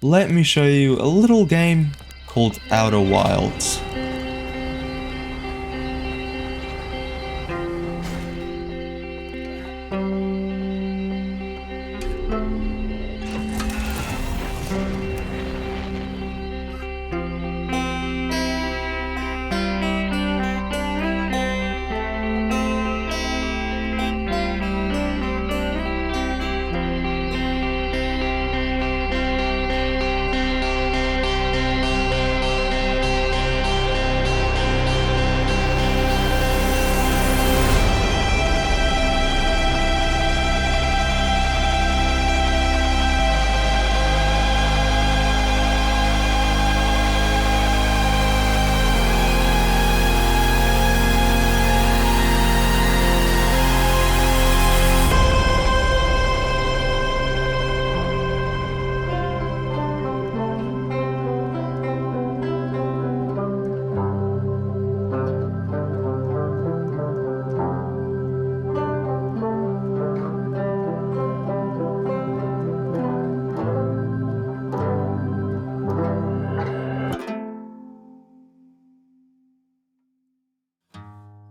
let me show you a little game called Outer Wilds.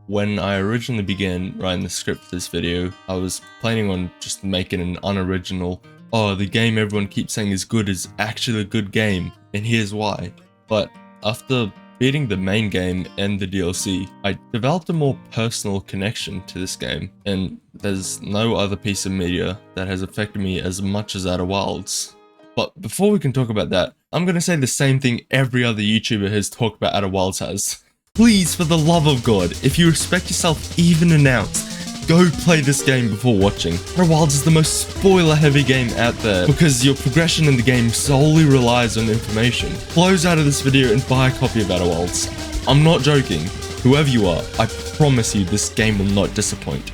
When I originally began writing the script for this video, I was planning on just making an unoriginal, oh, the game everyone keeps saying is good is actually a good game, and here's why. But after beating the main game and the DLC, I developed a more personal connection to this game, and there's no other piece of media that has affected me as much as Outer Wilds. But before we can talk about that, I'm gonna say the same thing every other YouTuber has talked about Outer Wilds has. Please, for the love of God, if you respect yourself even an ounce, go play this game before watching. Outer Wilds is the most spoiler-heavy game out there because your progression in the game solely relies on information. Close out of this video and buy a copy of Outer Wilds. I'm not joking. Whoever you are, I promise you this game will not disappoint.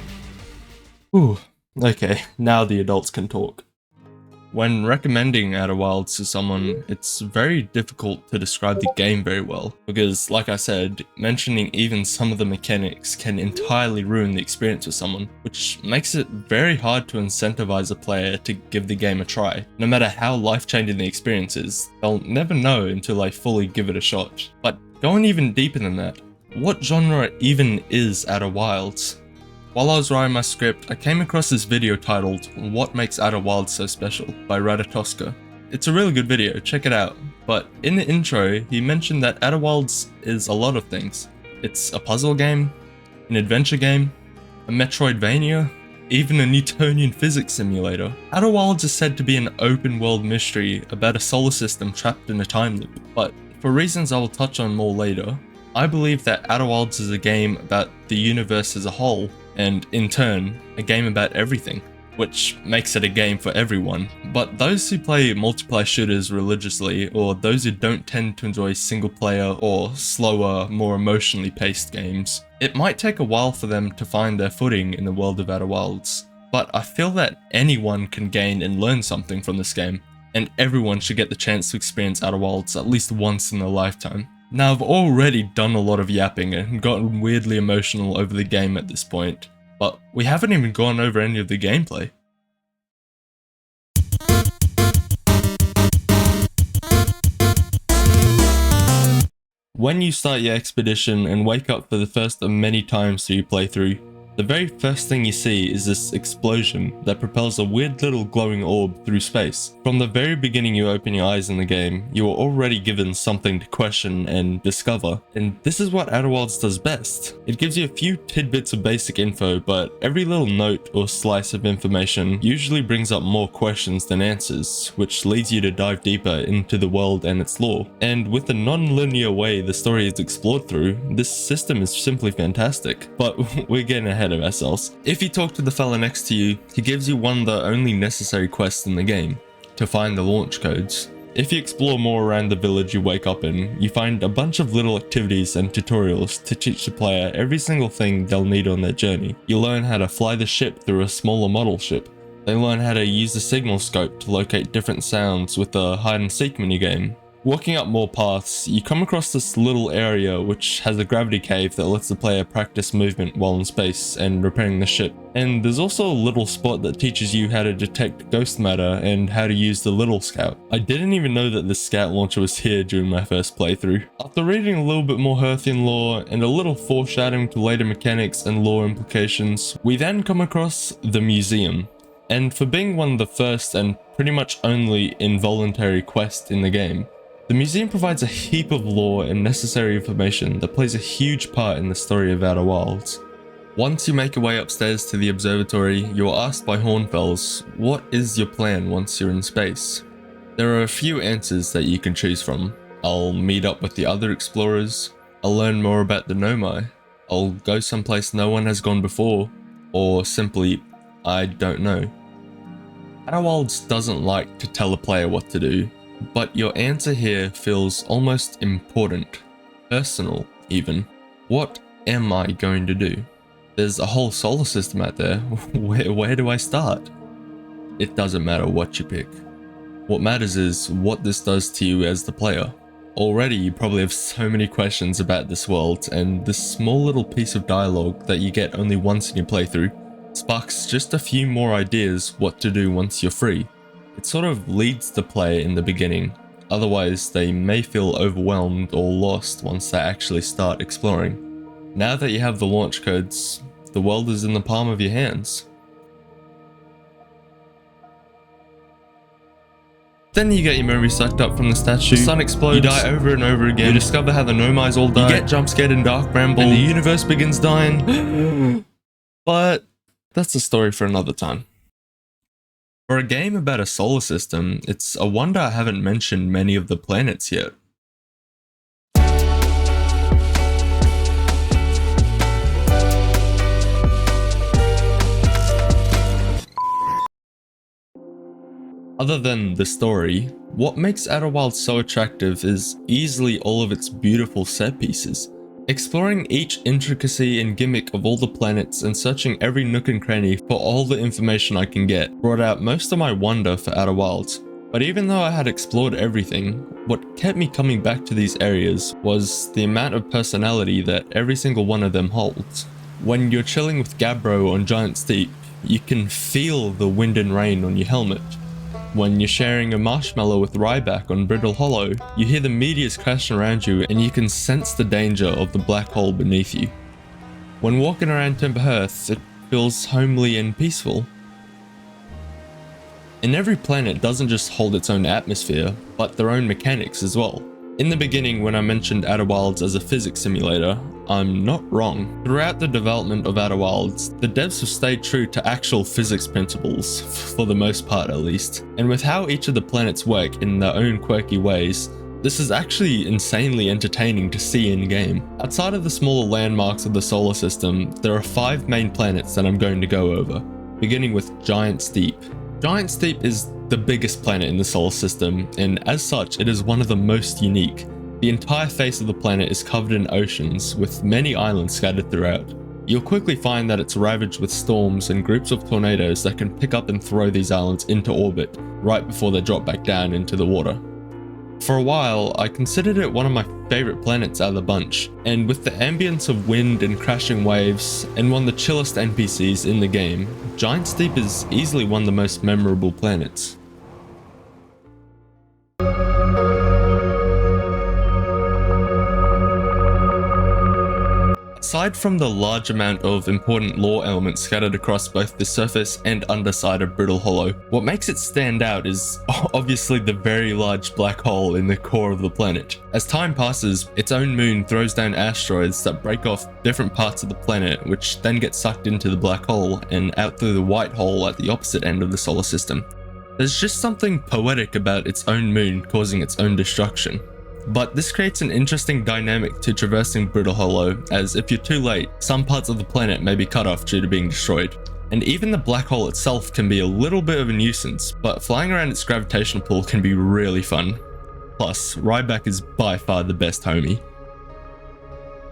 Ooh, okay, now the adults can talk. When recommending Outer Wilds to someone, it's very difficult to describe the game very well, because like I said, mentioning even some of the mechanics can entirely ruin the experience with someone, which makes it very hard to incentivize a player to give the game a try. No matter how life-changing the experience is, they'll never know until they fully give it a shot. But going even deeper than that, what genre even is Outer Wilds? While I was writing my script, I came across this video titled What Makes Outer Wilds So Special by Tosca. It's a really good video, check it out. But in the intro, he mentioned that Outer Wilds is a lot of things. It's a puzzle game, an adventure game, a Metroidvania, even a Newtonian physics simulator. Outer Wilds is said to be an open world mystery about a solar system trapped in a time loop. But for reasons I will touch on more later, I believe that Outer Wilds is a game about the universe as a whole, and in turn, a game about everything, which makes it a game for everyone. But those who play multiplayer shooters religiously, or those who don't tend to enjoy single player or slower, more emotionally paced games, it might take a while for them to find their footing in the world of Outer Wilds. But I feel that anyone can gain and learn something from this game, and everyone should get the chance to experience Outer Wilds at least once in their lifetime. Now, I've already done a lot of yapping and gotten weirdly emotional over the game at this point, but we haven't even gone over any of the gameplay. When you start your expedition and wake up for the first of many times through your playthrough, the very first thing you see is this explosion that propels a weird little glowing orb through space. From the very beginning you open your eyes in the game, you are already given something to question and discover, and this is what Outer Wilds does best. It gives you a few tidbits of basic info, but every little note or slice of information usually brings up more questions than answers, which leads you to dive deeper into the world and its lore. And with the non-linear way the story is explored through, this system is simply fantastic. But we're getting ahead of ourselves. If you talk to the fella next to you, he gives you one of the only necessary quests in the game, to find the launch codes. If you explore more around the village you wake up in, you find a bunch of little activities and tutorials to teach the player every single thing they'll need on their journey. You learn how to fly the ship through a smaller model ship. They learn how to use the signal scope to locate different sounds with the hide and seek minigame. Walking up more paths, you come across this little area which has a gravity cave that lets the player practice movement while in space and repairing the ship. And there's also a little spot that teaches you how to detect ghost matter and how to use the little scout. I didn't even know that the scout launcher was here during my first playthrough. After reading a little bit more Hearthian lore and a little foreshadowing to later mechanics and lore implications, we then come across the museum. And for being one of the first and pretty much only involuntary quests in the game, the museum provides a heap of lore and necessary information that plays a huge part in the story of Outer Wilds. Once you make your way upstairs to the observatory, you're asked by Hornfells, what is your plan once you're in space? There are a few answers that you can choose from. I'll meet up with the other explorers, I'll learn more about the Nomai, I'll go someplace no one has gone before, or simply, I don't know. Outer Wilds doesn't like to tell a player what to do, but your answer here feels almost important, personal even. What am I going to do? There's a whole solar system out there, where do I start? It doesn't matter what you pick. What matters is what this does to you as the player. Already you probably have so many questions about this world, and this small little piece of dialogue that you get only once in your playthrough sparks just a few more ideas what to do once you're free. It sort of leads the player in the beginning, otherwise they may feel overwhelmed or lost once they actually start exploring. Now that you have the launch codes, the world is in the palm of your hands. Then you get your memory sucked up from the statue, the sun explodes, you die over and over again, you discover how the Nomais all die, you get jump scared in Dark Bramble, and the universe begins dying. But that's a story for another time. For a game about a solar system, it's a wonder I haven't mentioned many of the planets yet. Other than the story, what makes Outer Wilds so attractive is easily all of its beautiful set pieces. Exploring each intricacy and gimmick of all the planets and searching every nook and cranny for all the information I can get brought out most of my wonder for Outer Wilds. But even though I had explored everything, what kept me coming back to these areas was the amount of personality that every single one of them holds. When you're chilling with Gabbro on Giant Steep, you can feel the wind and rain on your helmet. When you're sharing a marshmallow with Ryback on Brittle Hollow, you hear the meteors crashing around you and you can sense the danger of the black hole beneath you. When walking around Hearth, it feels homely and peaceful. And every planet doesn't just hold its own atmosphere, but their own mechanics as well. In the beginning, when I mentioned Outer Wilds as a physics simulator, I'm not wrong. Throughout the development of Outer Wilds, the devs have stayed true to actual physics principles, for the most part at least. And with how each of the planets work in their own quirky ways, this is actually insanely entertaining to see in-game. Outside of the smaller landmarks of the solar system, there are 5 main planets that I'm going to go over, beginning with Giant Steep. Giant Steep is the biggest planet in the solar system, and as such, it is one of the most unique. The entire face of the planet is covered in oceans, with many islands scattered throughout. You'll quickly find that it's ravaged with storms and groups of tornadoes that can pick up and throw these islands into orbit, right before they drop back down into the water. For a while, I considered it one of my favourite planets out of the bunch, and with the ambience of wind and crashing waves, and one of the chillest NPCs in the game, Giant Steep is easily one of the most memorable planets. Aside from the large amount of important lore elements scattered across both the surface and underside of Brittle Hollow, what makes it stand out is obviously the very large black hole in the core of the planet. As time passes, its own moon throws down asteroids that break off different parts of the planet, which then get sucked into the black hole and out through the white hole at the opposite end of the solar system. There's just something poetic about its own moon causing its own destruction. But this creates an interesting dynamic to traversing Brittle Hollow, as if you're too late, some parts of the planet may be cut off due to being destroyed. And even the black hole itself can be a little bit of a nuisance, but flying around its gravitational pull can be really fun. Plus, Ryback is by far the best homie.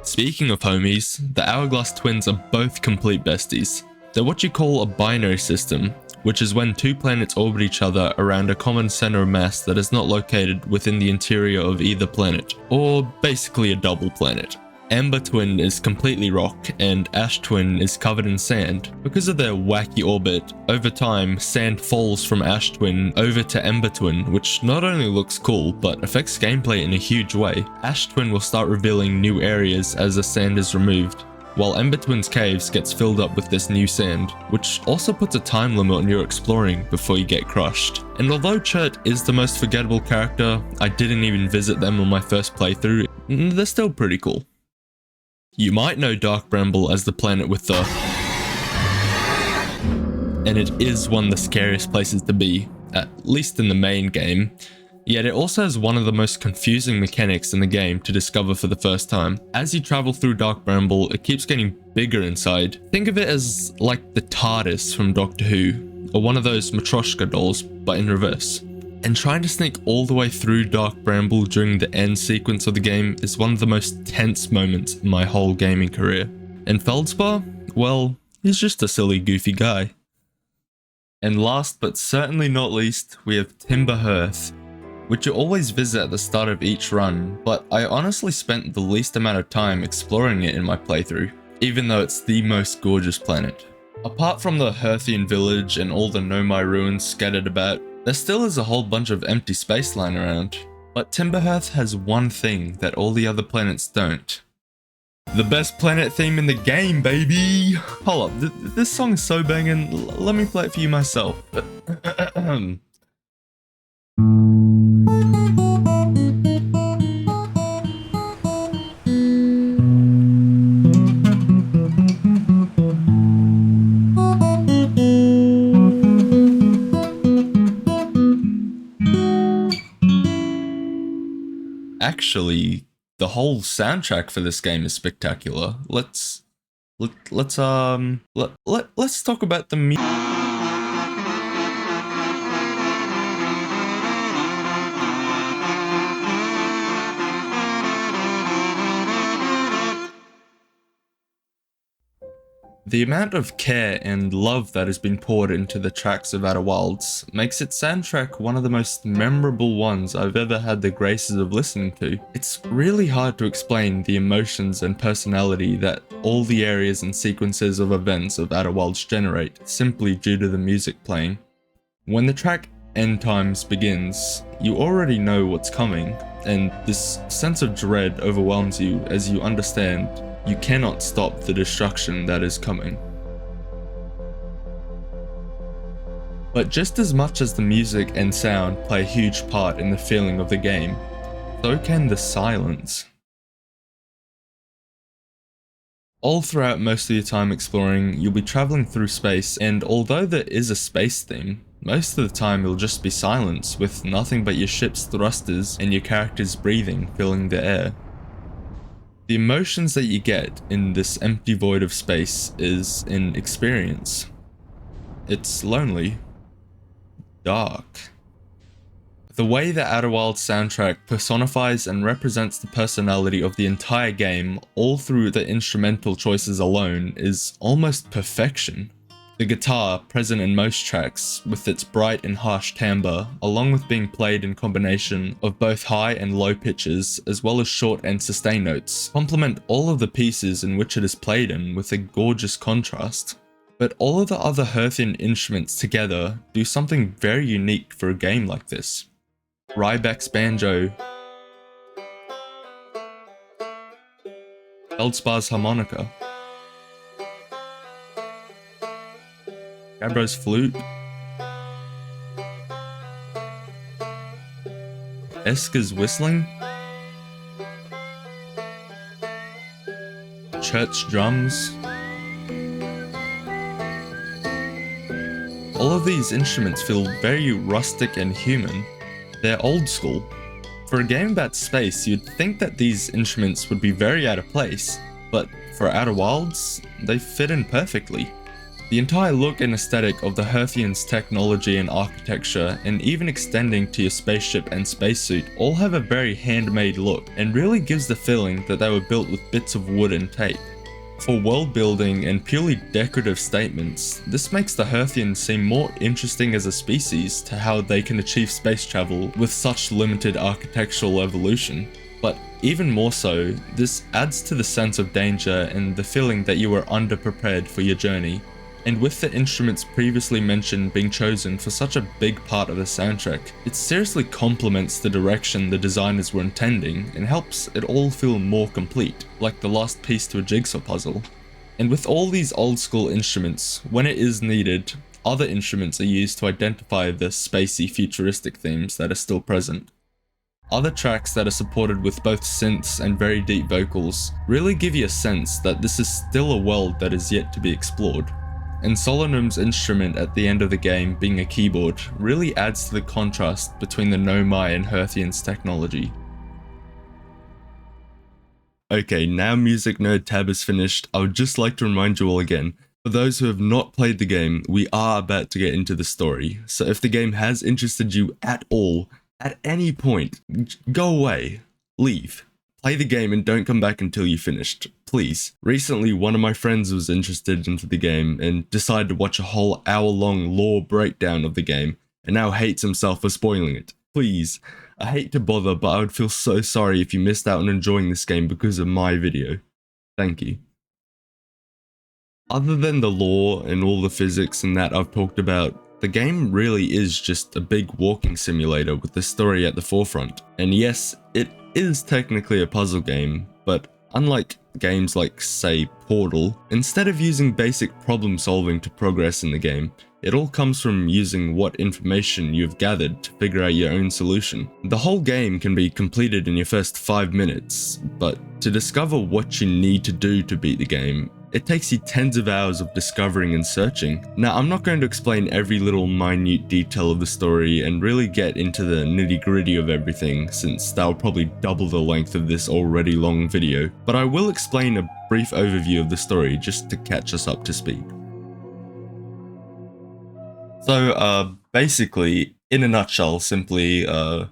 Speaking of homies, the Hourglass twins are both complete besties. They're what you call a binary system, which is when two planets orbit each other around a common center of mass that is not located within the interior of either planet, or basically a double planet. Amber Twin is completely rock, and Ash Twin is covered in sand. Because of their wacky orbit, over time, sand falls from Ash Twin over to Amber Twin, which not only looks cool, but affects gameplay in a huge way. Ash Twin will start revealing new areas as the sand is removed, while Ember Twin's caves gets filled up with this new sand, which also puts a time limit on your exploring before you get crushed. And although Chert is the most forgettable character, I didn't even visit them on my first playthrough, they're still pretty cool. You might know Dark Bramble as the planet with the... and it is one of the scariest places to be, at least in the main game. Yet it also has one of the most confusing mechanics in the game to discover for the first time. As you travel through Dark Bramble, it keeps getting bigger inside. Think of it as like the TARDIS from Doctor Who, or one of those Matryoshka dolls, but in reverse. And trying to sneak all the way through Dark Bramble during the end sequence of the game is one of the most tense moments in my whole gaming career. And Feldspar? Well, he's just a silly, goofy guy. And last but certainly not least, we have Timber Hearth, which you always visit at the start of each run, but I honestly spent the least amount of time exploring it in my playthrough, even though it's the most gorgeous planet. Apart from the Hearthian village and all the Nomai ruins scattered about, there still is a whole bunch of empty space lying around. But Timber Hearth has one thing that all the other planets don't. The best planet theme in the game, baby! Hold up, this song is so banging, let me play it for you myself. Actually, the whole soundtrack for this game is spectacular. Let's talk about the music. The amount of care and love that has been poured into the tracks of Outer Wilds makes its soundtrack one of the most memorable ones I've ever had the graces of listening to. It's really hard to explain the emotions and personality that all the areas and sequences of events of Outer Wilds generate simply due to the music playing. When the track End Times begins, you already know what's coming, and this sense of dread overwhelms you as you understand you cannot stop the destruction that is coming. But just as much as the music and sound play a huge part in the feeling of the game, so can the silence. All throughout most of your time exploring, you'll be traveling through space, and although there is a space theme, most of the time it'll just be silence with nothing but your ship's thrusters and your character's breathing filling the air. The emotions that you get in this empty void of space is an experience. It's lonely. Dark. The way the Outer Wilds soundtrack personifies and represents the personality of the entire game all through the instrumental choices alone is almost perfection. The guitar, present in most tracks, with its bright and harsh timbre, along with being played in combination of both high and low pitches, as well as short and sustained notes, complement all of the pieces in which it is played in with a gorgeous contrast. But all of the other Hearthian instruments together do something very unique for a game like this. Ryback's banjo, Feldspar's harmonica, Gabro's flute, Eska's whistling, Chert's drums. All of these instruments feel very rustic and human. They're old school. For a game about space, you'd think that these instruments would be very out of place, but for Outer Wilds, they fit in perfectly. The entire look and aesthetic of the Hearthians' technology and architecture, and even extending to your spaceship and spacesuit, all have a very handmade look, and really gives the feeling that they were built with bits of wood and tape. For world building and purely decorative statements, this makes the Hearthians seem more interesting as a species to how they can achieve space travel with such limited architectural evolution. But even more so, this adds to the sense of danger and the feeling that you are underprepared for your journey. And with the instruments previously mentioned being chosen for such a big part of the soundtrack, it seriously complements the direction the designers were intending and helps it all feel more complete, like the last piece to a jigsaw puzzle. And with all these old school instruments, when it is needed, other instruments are used to identify the spacey futuristic themes that are still present. Other tracks that are supported with both synths and very deep vocals really give you a sense that this is still a world that is yet to be explored. And Solanum's instrument at the end of the game being a keyboard really adds to the contrast between the Nomai and Hearthians technology. Okay, now Music Nerd tab is finished, I would just like to remind you all again, for those who have not played the game, we are about to get into the story, so if the game has interested you at all, at any point, go away, leave. Play the game and don't come back until you finished, please. Recently, one of my friends was interested into the game and decided to watch a whole hour-long lore breakdown of the game, and now hates himself for spoiling it. Please, I hate to bother, but I would feel so sorry if you missed out on enjoying this game because of my video. Thank you. Other than the lore and all the physics and that I've talked about, the game really is just a big walking simulator with the story at the forefront. And yes, it is technically a puzzle game, but unlike games like, say, Portal, instead of using basic problem solving to progress in the game, it all comes from using what information you've gathered to figure out your own solution. The whole game can be completed in your first 5 minutes, but to discover what you need to do to beat the game, it takes you tens of hours of discovering and searching. Now, I'm not going to explain every little minute detail of the story and really get into the nitty-gritty of everything, since that will probably double the length of this already long video, but I will explain a brief overview of the story just to catch us up to speed. So, basically, in a nutshell, simply, the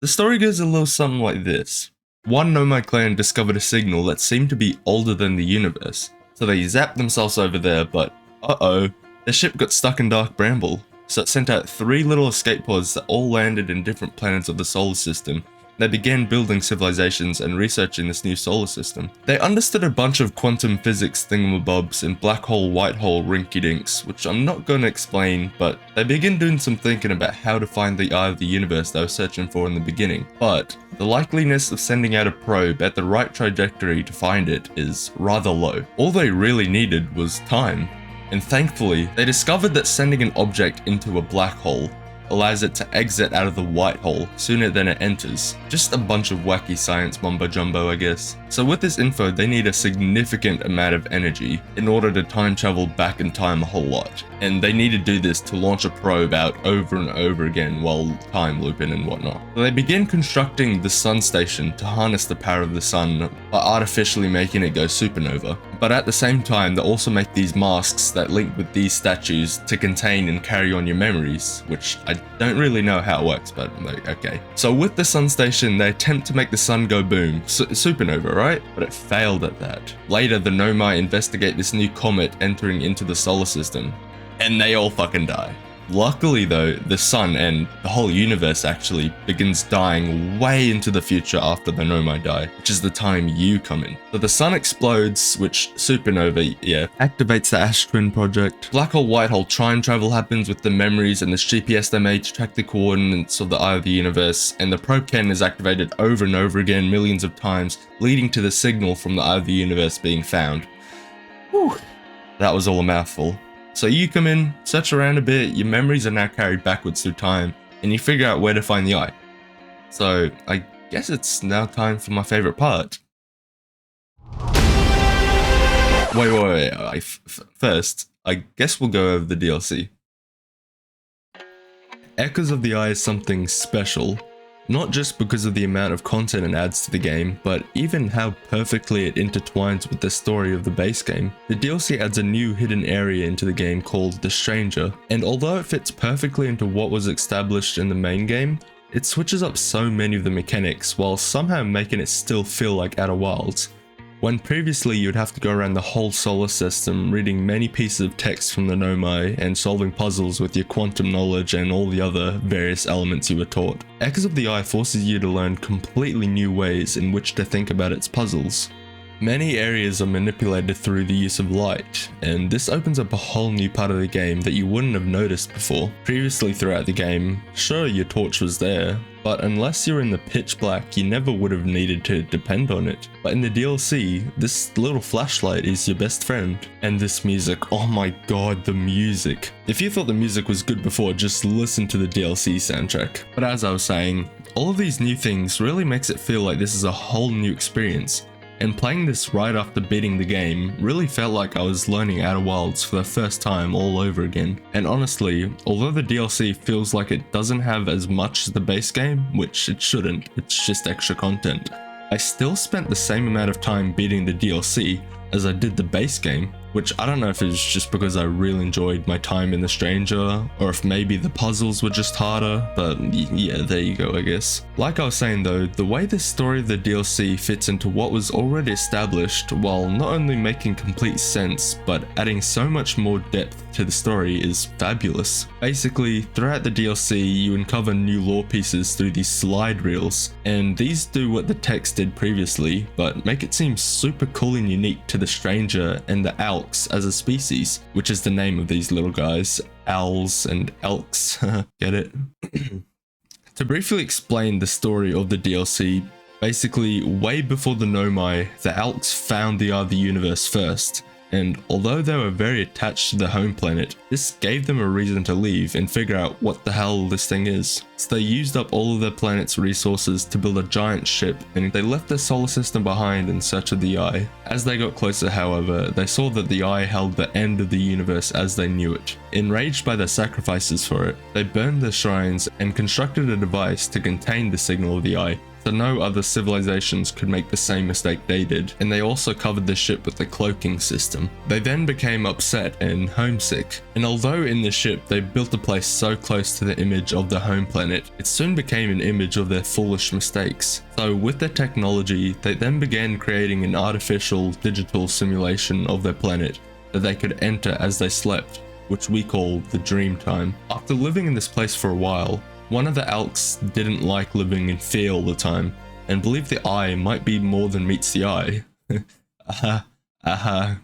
story goes a little something like this. One Nomai clan discovered a signal that seemed to be older than the universe, so they zapped themselves over there, but uh-oh, their ship got stuck in Dark Bramble, so it sent out 3 little escape pods that all landed in different planets of the solar system. They began building civilizations and researching this new solar system. They understood a bunch of quantum physics thingamabobs and black hole, white hole rinky-dinks, which I'm not going to explain, but they begin doing some thinking about how to find the eye of the universe they were searching for in the beginning. But the likeliness of sending out a probe at the right trajectory to find it is rather low. All they really needed was time. And thankfully, they discovered that sending an object into a black hole allows it to exit out of the white hole sooner than it enters. Just a bunch of wacky science mumbo jumbo, I guess. So with this info, they need a significant amount of energy in order to time travel back in time a whole lot. And they need to do this to launch a probe out over and over again while time looping and whatnot. So they begin constructing the sun station to harness the power of the sun by artificially making it go supernova. But at the same time, they also make these masks that link with these statues to contain and carry on your memories, which I don't really know how it works, but like, okay. So with the sun station, they attempt to make the sun go boom, supernova, right? But it failed at that. Later, the Nomai investigate this new comet entering into the solar system, and they all fucking die. Luckily though, the sun and the whole universe actually begins dying way into the future after the Nomai die, which is the time you come in. So the sun explodes, which supernova, activates the Ash Twin project. Black hole, white hole time travel happens with the memories and this GPS they made to track the coordinates of the eye of the universe, and the probe cannon is activated over and over again millions of times, leading to the signal from the eye of the universe being found. Whew, that was all a mouthful. So you come in, search around a bit, your memories are now carried backwards through time, and you figure out where to find the eye. So I guess it's now time for my favorite part. Wait. First, I guess we'll go over the DLC. Echoes of the Eye is something special. Not just because of the amount of content it adds to the game, but even how perfectly it intertwines with the story of the base game. The DLC adds a new hidden area into the game called The Stranger, and although it fits perfectly into what was established in the main game, it switches up so many of the mechanics while somehow making it still feel like Outer Wilds. When previously you'd have to go around the whole solar system reading many pieces of text from the Nomai and solving puzzles with your quantum knowledge and all the other various elements you were taught, Echoes of the Eye forces you to learn completely new ways in which to think about its puzzles. Many areas are manipulated through the use of light, and this opens up a whole new part of the game that you wouldn't have noticed before. Previously throughout the game, sure, your torch was there, but unless you're in the pitch black, you never would have needed to depend on it. But in the DLC, this little flashlight is your best friend. And this music, oh my god, the music. If you thought the music was good before, just listen to the DLC soundtrack. But as I was saying, all of these new things really makes it feel like this is a whole new experience. And playing this right after beating the game really felt like I was learning Outer Wilds for the first time all over again. And honestly, although the DLC feels like it doesn't have as much as the base game, which it shouldn't, it's just extra content, I still spent the same amount of time beating the DLC as I did the base game, which I don't know if it's just because I really enjoyed my time in the Stranger, or if maybe the puzzles were just harder, but yeah, there you go I guess. Like I was saying though, the way the story of the DLC fits into what was already established, while not only making complete sense, but adding so much more depth to the story is fabulous. Basically, throughout the DLC you uncover new lore pieces through these slide reels, and these do what the text did previously, but make it seem super cool and unique to the Stranger and the Elks as a species, which is the name of these little guys, owls and elks, get it? To briefly explain the story of the DLC, basically way before the Nomai, the Elks found the other universe first, and although they were very attached to the home planet, this gave them a reason to leave and figure out what the hell this thing is. So they used up all of their planet's resources to build a giant ship, and they left their solar system behind in search of the Eye. As they got closer however, they saw that the Eye held the end of the universe as they knew it. Enraged by their sacrifices for it, they burned their shrines and constructed a device to contain the signal of the Eye, so no other civilizations could make the same mistake they did, and they also covered the ship with a cloaking system. They then became upset and homesick, and although in the ship they built a place so close to the image of the home planet, it soon became an image of their foolish mistakes. So with their technology, they then began creating an artificial digital simulation of their planet that they could enter as they slept, which we call the dream time. After living in this place for a while, one of the Elks didn't like living in fear all the time, and believed the Eye might be more than meets the eye.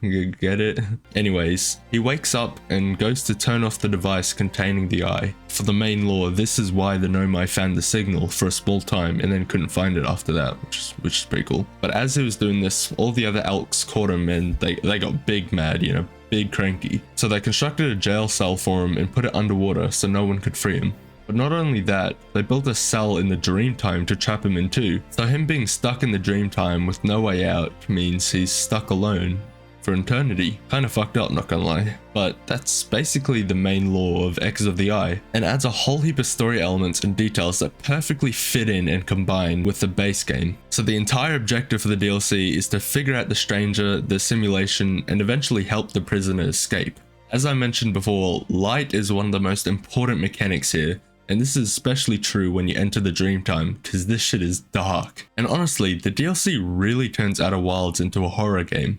Get it? Anyways, he wakes up and goes to turn off the device containing the Eye. For the main lore, this is why the Nomai found the signal for a small time and then couldn't find it after that, which is pretty cool. But as he was doing this, all the other Elks caught him and they got big mad, you know, big cranky. So they constructed a jail cell for him and put it underwater so no one could free him. But not only that, they built a cell in the Dreamtime to trap him in too, so him being stuck in the Dreamtime with no way out means he's stuck alone for eternity. Kinda fucked up, not gonna lie. But that's basically the main lore of Echoes of the Eye, and adds a whole heap of story elements and details that perfectly fit in and combine with the base game. So the entire objective for the DLC is to figure out the Stranger, the simulation, and eventually help the prisoner escape. As I mentioned before, light is one of the most important mechanics here, and this is especially true when you enter the Dreamtime, because this shit is dark. And honestly, the DLC really turns Outer Wilds into a horror game.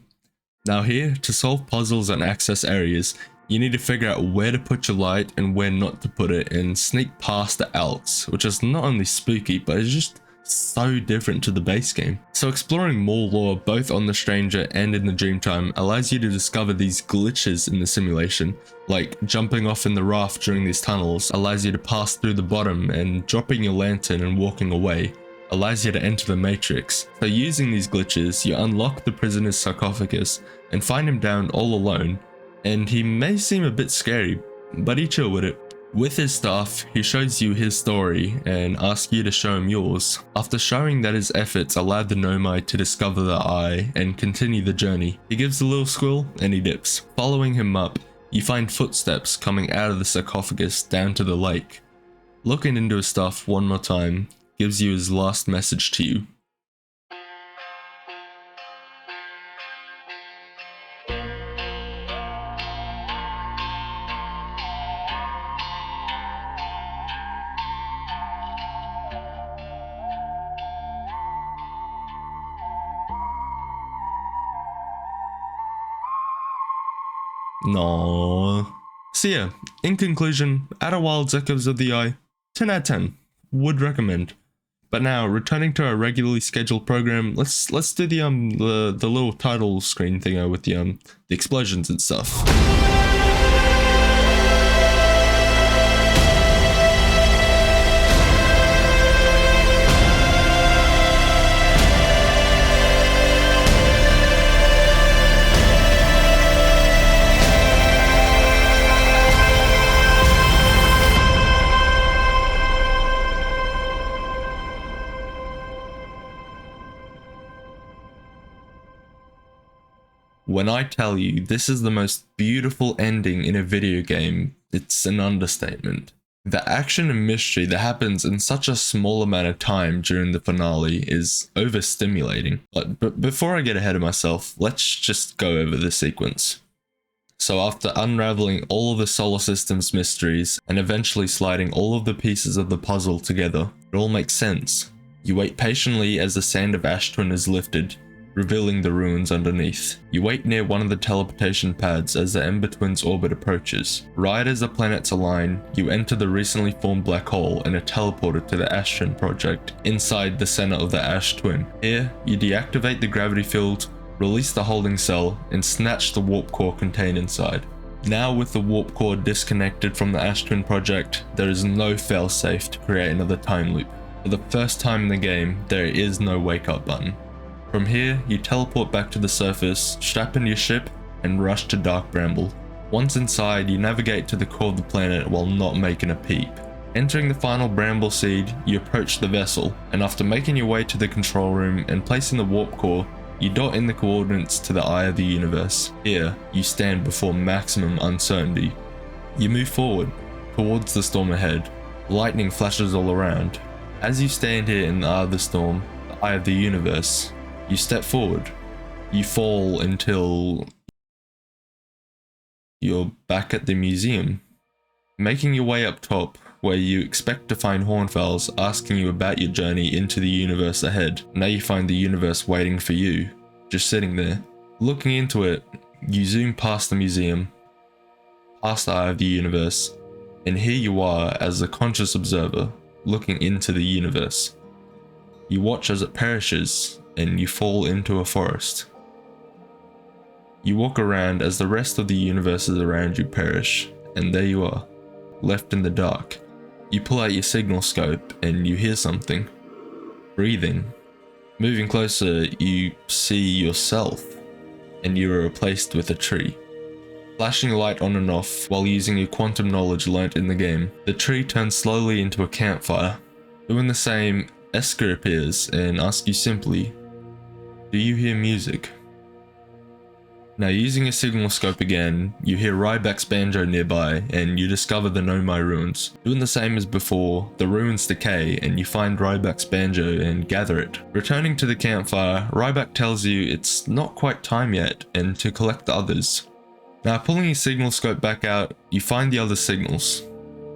Now here, to solve puzzles and access areas, you need to figure out where to put your light and where not to put it, and sneak past the Elks, which is not only spooky, but it's just so different to the base game. So exploring more lore both on the Stranger and in the Dreamtime allows you to discover these glitches in the simulation, like jumping off in the raft during these tunnels allows you to pass through the bottom, and dropping your lantern and walking away allows you to enter the Matrix. So using these glitches, you unlock the prisoner's sarcophagus and find him down all alone, and he may seem a bit scary, but you chill with it. With his stuff, he shows you his story and asks you to show him yours. After showing that his efforts allowed the Nomai to discover the Eye and continue the journey, he gives a little squeal and he dips. Following him up, you find footsteps coming out of the sarcophagus down to the lake. Looking into his stuff one more time gives you his last message to you. No. So yeah, in conclusion, Outer Wilds Echoes of the Eye, 10 out of 10. Would recommend. But now, returning to our regularly scheduled program, let's do the little title screen thing with the explosions and stuff. When I tell you this is the most beautiful ending in a video game, it's an understatement. The action and mystery that happens in such a small amount of time during the finale is overstimulating. But before I get ahead of myself, let's just go over the sequence. So after unraveling all of the solar system's mysteries and eventually sliding all of the pieces of the puzzle together, it all makes sense. You wait patiently as the sand of Ash Twin is lifted, revealing the ruins underneath. You wait near one of the teleportation pads as the Ember Twin's orbit approaches. Right as the planets align, you enter the recently formed black hole and are teleported to the Ash Twin project, inside the center of the Ash Twin. Here, you deactivate the gravity field, release the holding cell, and snatch the warp core contained inside. Now with the warp core disconnected from the Ash Twin project, there is no failsafe to create another time loop. For the first time in the game, there is no wake up button. From here, you teleport back to the surface, strap into your ship, and rush to Dark Bramble. Once inside, you navigate to the core of the planet while not making a peep. Entering the final Bramble seed, you approach the vessel, and after making your way to the control room and placing the warp core, you dot in the coordinates to the Eye of the Universe. Here, you stand before maximum uncertainty. You move forward, towards the storm ahead. Lightning flashes all around. As you stand here in the eye of the storm, the Eye of the Universe, you step forward. You fall until you're back at the museum. Making your way up top, where you expect to find Hornfowls asking you about your journey into the universe ahead. Now you find the universe waiting for you, just sitting there. Looking into it, you zoom past the museum, past the Eye of the Universe, and here you are as a conscious observer, looking into the universe. You watch as it perishes, and you fall into a forest. You walk around as the rest of the universes around you perish, and there you are, left in the dark. You pull out your signal scope and you hear something. Breathing. Moving closer, you see yourself, and you are replaced with a tree. Flashing light on and off while using your quantum knowledge learnt in the game, the tree turns slowly into a campfire. Doing the same, Esker appears and asks you simply, "Do you hear music?" Now using a signal scope again, you hear Ryback's banjo nearby and you discover the Nomai ruins. Doing the same as before, the ruins decay and you find Ryback's banjo and gather it. Returning to the campfire, Ryback tells you it's not quite time yet and to collect the others. Now pulling your signal scope back out, you find the other signals.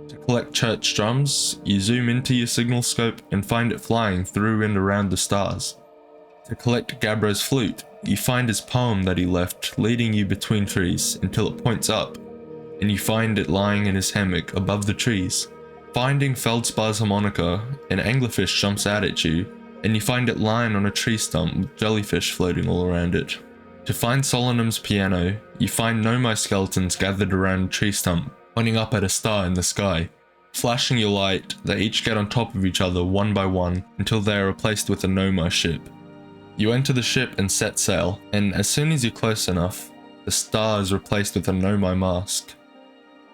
To collect church drums, you zoom into your signal scope and find it flying through and around the stars. To collect Gabro's flute, you find his poem that he left leading you between trees until it points up, and you find it lying in his hammock above the trees. Finding Feldspar's harmonica, an anglerfish jumps out at you, and you find it lying on a tree stump with jellyfish floating all around it. To find Solanum's piano, you find Nomai skeletons gathered around a tree stump, pointing up at a star in the sky. Flashing your light, they each get on top of each other one by one until they are replaced with a Nomai ship. You enter the ship and set sail, and as soon as you're close enough, the star is replaced with a Nomai mask.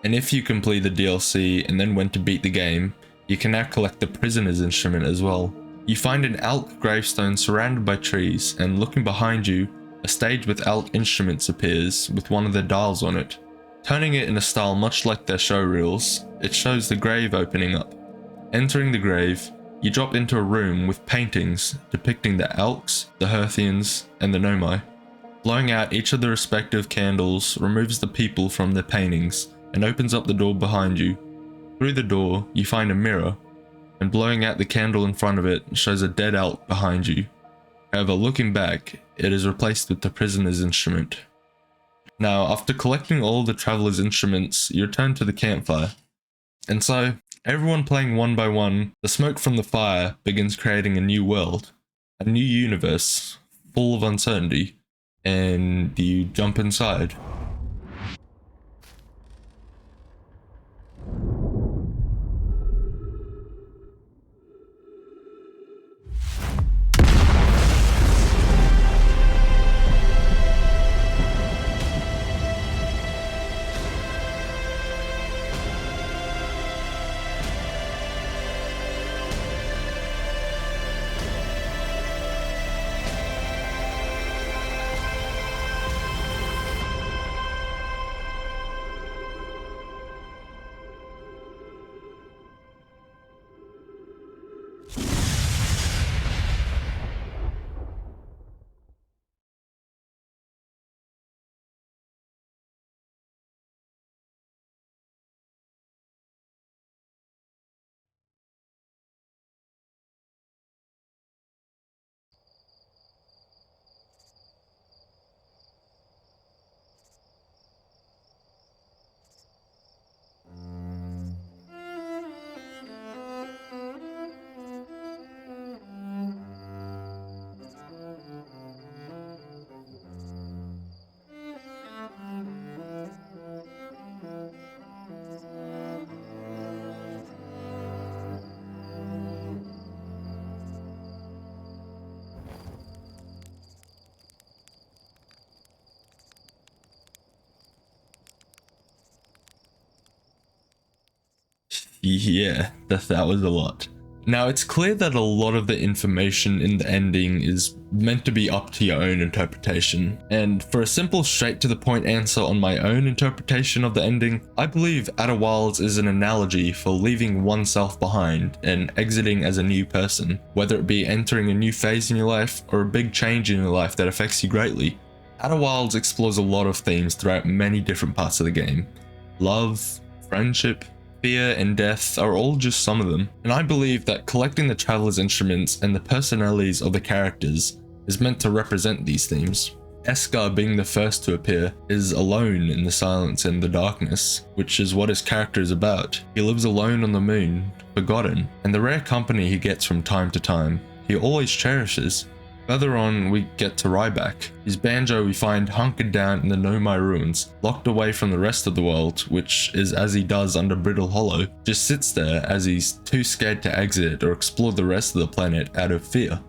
And if you complete the DLC and then went to beat the game, you can now collect the Prisoner's Instrument as well. You find an Elk gravestone surrounded by trees, and looking behind you, a stage with Elk instruments appears with one of their dials on it. Turning it in a style much like their show reels, it shows the grave opening up. Entering the grave, you drop into a room with paintings depicting the Elks, the Hearthians, and the Nomai. Blowing out each of the respective candles removes the people from their paintings and opens up the door behind you. Through the door, you find a mirror, and blowing out the candle in front of it shows a dead Elk behind you. However, looking back, it is replaced with the Prisoner's Instrument. Now, after collecting all the traveler's instruments, you return to the campfire. And so, everyone playing one by one, the smoke from the fire begins creating a new world, a new universe, full of uncertainty, and you jump inside. Yeah, that was a lot. Now, it's clear that a lot of the information in the ending is meant to be up to your own interpretation. And for a simple, straight to the point answer on my own interpretation of the ending, I believe Outer Wilds is an analogy for leaving oneself behind and exiting as a new person, whether it be entering a new phase in your life or a big change in your life that affects you greatly. Outer Wilds explores a lot of themes throughout many different parts of the game. Love, friendship, fear, and death are all just some of them, and I believe that collecting the traveler's instruments and the personalities of the characters is meant to represent these themes. Eskar, being the first to appear, is alone in the silence and the darkness, which is what his character is about. He lives alone on the moon, forgotten, and the rare company he gets from time to time, he always cherishes. Further on, we get to Ryback. His banjo we find hunkered down in the Nomai ruins, locked away from the rest of the world, which is as he does under Brittle Hollow, just sits there as he's too scared to exit or explore the rest of the planet out of fear.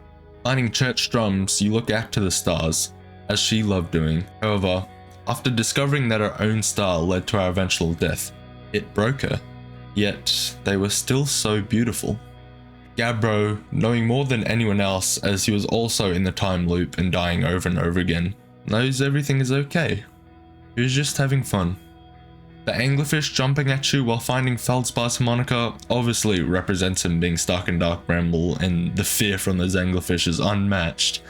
Finding church drums, you look out to the stars, as she loved doing. However, after discovering that her own star led to our eventual death, it broke her. Yet, they were still so beautiful. Gabbro, knowing more than anyone else as he was also in the time loop and dying over and over again, knows everything is okay. He was just having fun. The anglerfish jumping at you while finding Feldspar's harmonica obviously represents him being stuck in Dark Bramble, and the fear from those anglerfish is unmatched.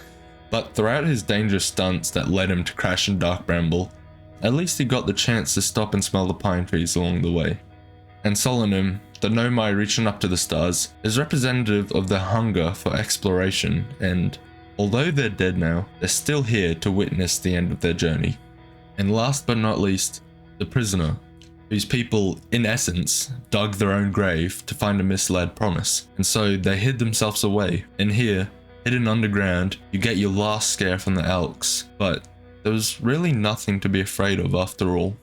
But throughout his dangerous stunts that led him to crash in Dark Bramble, at least he got the chance to stop and smell the pine trees along the way. And Solonym, the Nomai reaching up to the stars, is representative of their hunger for exploration, and although they're dead now, they're still here to witness the end of their journey. And last but not least, the prisoner, whose people, in essence, dug their own grave to find a misled promise, and so they hid themselves away. And here, hidden underground, you get your last scare from the Elks, but there was really nothing to be afraid of after all.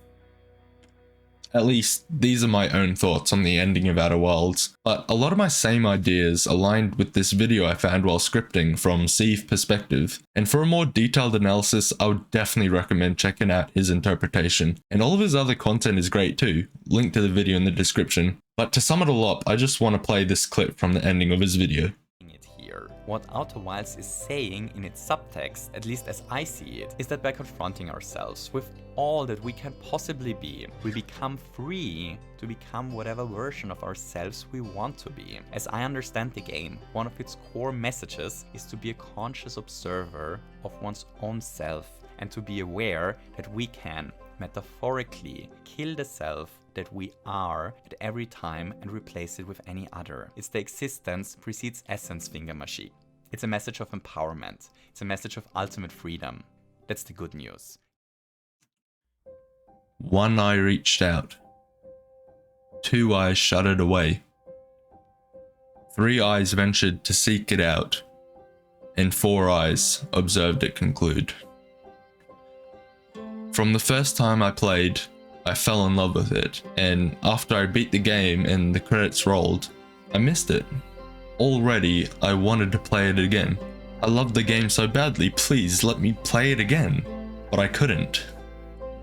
At least, these are my own thoughts on the ending of Outer Wilds, but a lot of my same ideas aligned with this video I found while scripting from Steve perspective, and for a more detailed analysis I would definitely recommend checking out his interpretation, and all of his other content is great too, link to the video in the description. But to sum it all up, I just want to play this clip from the ending of his video. What Outer Wilds is saying in its subtext, at least as I see it, is that by confronting ourselves with all that we can possibly be, we become free to become whatever version of ourselves we want to be. As I understand the game, one of its core messages is to be a conscious observer of one's own self and to be aware that we can, metaphorically, kill the self that we are at every time and replace it with any other. It's the existence precedes essence thingamajig. It's a message of empowerment. It's a message of ultimate freedom. That's the good news. One eye reached out. 2 eyes shuddered away. 3 eyes ventured to seek it out. And 4 eyes observed it conclude. From the first time I played, I fell in love with it, and after I beat the game and the credits rolled, I missed it. Already, I wanted to play it again. I loved the game so badly, please let me play it again. But I couldn't.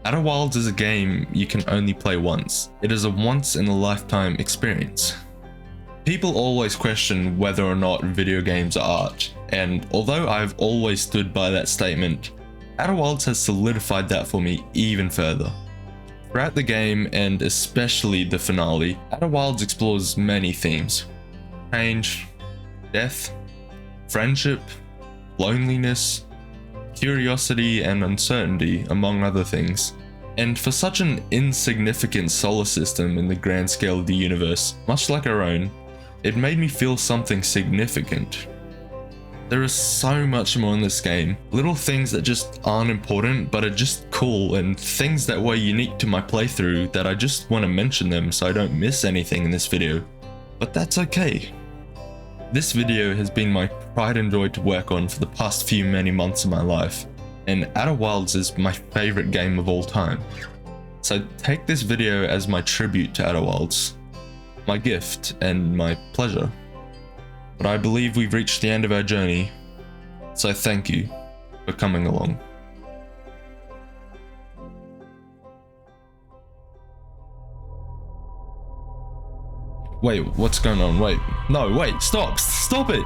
Outer Wilds is a game you can only play once. It is a once-in-a-lifetime experience. People always question whether or not video games are art, and although I've always stood by that statement, Outer Wilds has solidified that for me even further. Throughout the game, and especially the finale, Outer Wilds explores many themes. Change, death, friendship, loneliness, curiosity and uncertainty, among other things. And for such an insignificant solar system in the grand scale of the universe, much like our own, it made me feel something significant. There is so much more in this game, little things that just aren't important but are just cool, and things that were unique to my playthrough that I just want to mention them so I don't miss anything in this video. But that's okay. This video has been my pride and joy to work on for the past many months of my life, and Outer Wilds is my favorite game of all time. So take this video as my tribute to Outer Wilds, my gift and my pleasure. But I believe we've reached the end of our journey, so thank you for coming along. Wait, what's going on? Wait, no, wait, stop it!